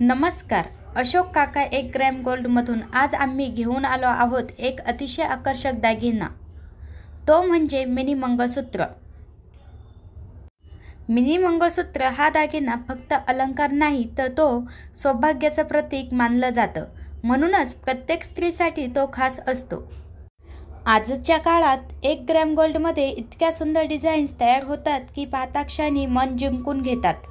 नमस्कार, अशोक काका 1 ग्रॅम गोल्डमधून आज आम्ही घेऊन आलो आहोत एक अतिशय आकर्षक दागिना। तो म्हणजे मिनी मंगळसूत्र। मिनी मंगळसूत्र हा दागिना फक्त अलंकार नाही तर तो सौभाग्याचं प्रतीक मानलं जातं। म्हणूनच प्रत्येक स्त्रीसाठी तो खास असतो। आजच्या काळात 1 ग्रॅम गोल्डमध्ये इतक्या सुंदर डिझाईन्स तयार होतात की पाहता क्षणी मन जिंकून घेतात।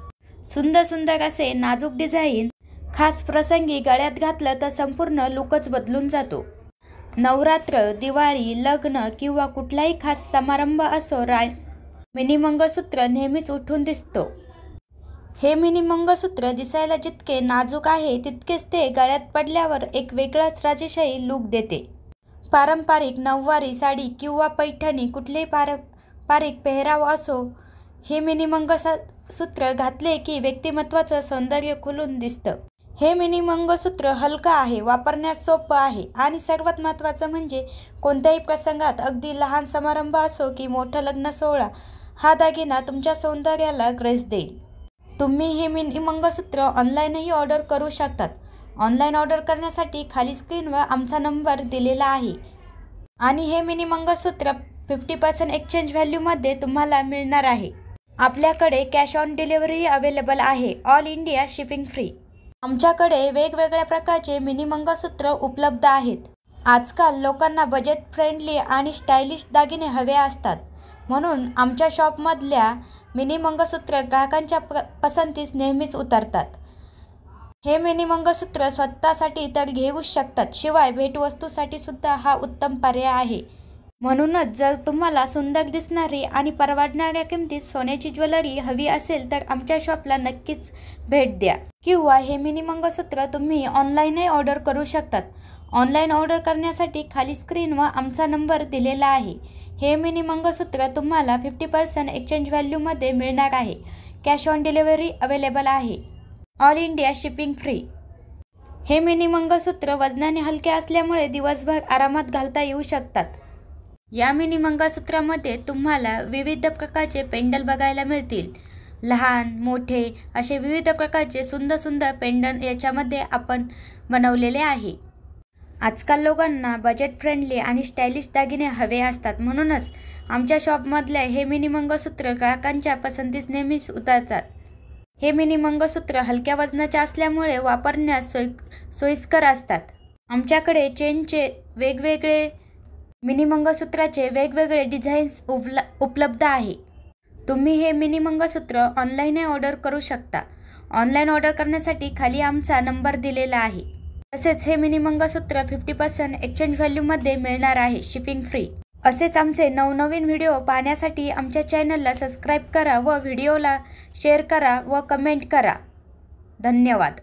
सुंदर सुंदर असे नाजूक डिझाईन खास प्रसंगी गळ्यात घातलं तर संपूर्ण लुकच बदलून जातो। नवरात्र, दिवाळी, लग्न किंवा कुठलाही खास समारंभ असो, मिनी मंगळसूत्र नेहमीच उठून दिसतो। हे मिनी मंगळसूत्र दिसायला जितके नाजूक आहे तितकेच ते गळ्यात पडल्यावर एक वेगळाच राजेशाही लुक देते। पारंपरिक नऊवारी साडी किंवा पैठणी कुठलेही पारंपरिक पेहराव असो, हे मिनी मंगळसूत्र घातले की व्यक्तिमत्वाचं सौंदर्य खुलून दिसतं। हे मिनी मंगळसूत्र हलकं आहे, वापरण्यास सोपं आहे आणि सर्वात महत्त्वाचं म्हणजे कोणत्याही प्रसंगात, अगदी लहान समारंभ असो की मोठं लग्न सोहळा, हा दागिना तुमच्या सौंदर्याला ग्रेस देईल। तुम्ही हे मिनी मंगळसूत्र ऑनलाईनही ऑर्डर करू शकतात। ऑनलाईन ऑर्डर करण्यासाठी खाली स्क्रीनवर आमचा नंबर दिलेला आहे आणि हे मिनी मंगळसूत्र 50% एक्सचेंज व्हॅल्यूमध्ये तुम्हाला मिळणार आहे। आपल्याकडे कॅश ऑन डिलिव्हरी अवेलेबल आहे, ऑल इंडिया शिपिंग फ्री। आमच्याकडे वेगवेगळ्या प्रकारचे मिनी मंगळसूत्र उपलब्ध आहेत। आजकाल लोकांना बजेट फ्रेंडली आणि स्टायलिश दागिने हवे असतात, म्हणून आमच्या शॉपमधल्या मिनी मंगळसूत्र ग्राहकांच्या पसंतीस नेहमीच उतरतात। हे मिनी मंगळसूत्र स्वतःसाठी तर घेऊच शकतात, शिवाय भेटवस्तूसाठी सुद्धा हा उत्तम पर्याय आहे। म्हणूनच जर तुम्हाला सुंदर दिसणारी आणि परवडणाऱ्या किमतीत सोन्याची ज्वेलरी हवी असेल तर आमच्या शॉपला नक्कीच भेट द्या। किंवा हे मिनी मंगळसूत्र तुम्ही ऑनलाईनही ऑर्डर करू शकतात। ऑनलाईन ऑर्डर करण्यासाठी खाली स्क्रीनवर आमचा नंबर दिलेला आहे। हे मिनी मंगळसूत्र तुम्हाला 50% एक्सचेंज व्हॅल्यूमध्ये मिळणार आहे। कॅश ऑन डिलिव्हरी अवेलेबल आहे, ऑल इंडिया शिपिंग फ्री। हे मिनी मंगळसूत्र वजनाने हलके असल्यामुळे दिवसभर आरामात घालता येऊ शकतात। या मिनी मंगळसूत्रामध्ये तुम्हाला विविध प्रकारचे पेंडल बघायला मिळतील। लहान मोठे असे विविध प्रकारचे सुंदर सुंदर पेंडल याच्यामध्ये आपण बनवलेले आहे। आजकाल लोकांना बजेट फ्रेंडली आणि स्टायलिश दागिने हवे असतात, म्हणूनच आमच्या शॉपमधले हे मिनी मंगळसूत्र ग्राहकांच्या पसंतीस नेहमीच उतरतात। हे मिनी मंगळसूत्र हलक्या वजनाचे असल्यामुळे वापरण्यास सोयीस्कर असतात। आमच्याकडे चेनचे वेगवेगळे मिनी मंगळसूत्राचे वेगवेगळे डिझाईन्स उपलब्ध आहे। तुम्ही हे मिनी मंगळसूत्र ऑनलाईनही ऑर्डर करू शकता। ऑनलाईन ऑर्डर करण्यासाठी खाली आमचा नंबर दिलेला आहे। तसेच हे मिनी मंगळसूत्र 50% एक्सचेंज व्हॅल्यूमध्ये मिळणार आहे, शिपिंग फ्री। असेच आमचे नवनवीन व्हिडिओ पाहण्यासाठी आमच्या चॅनलला सबस्क्राईब करा व व्हिडिओला शेअर करा व कमेंट करा। धन्यवाद।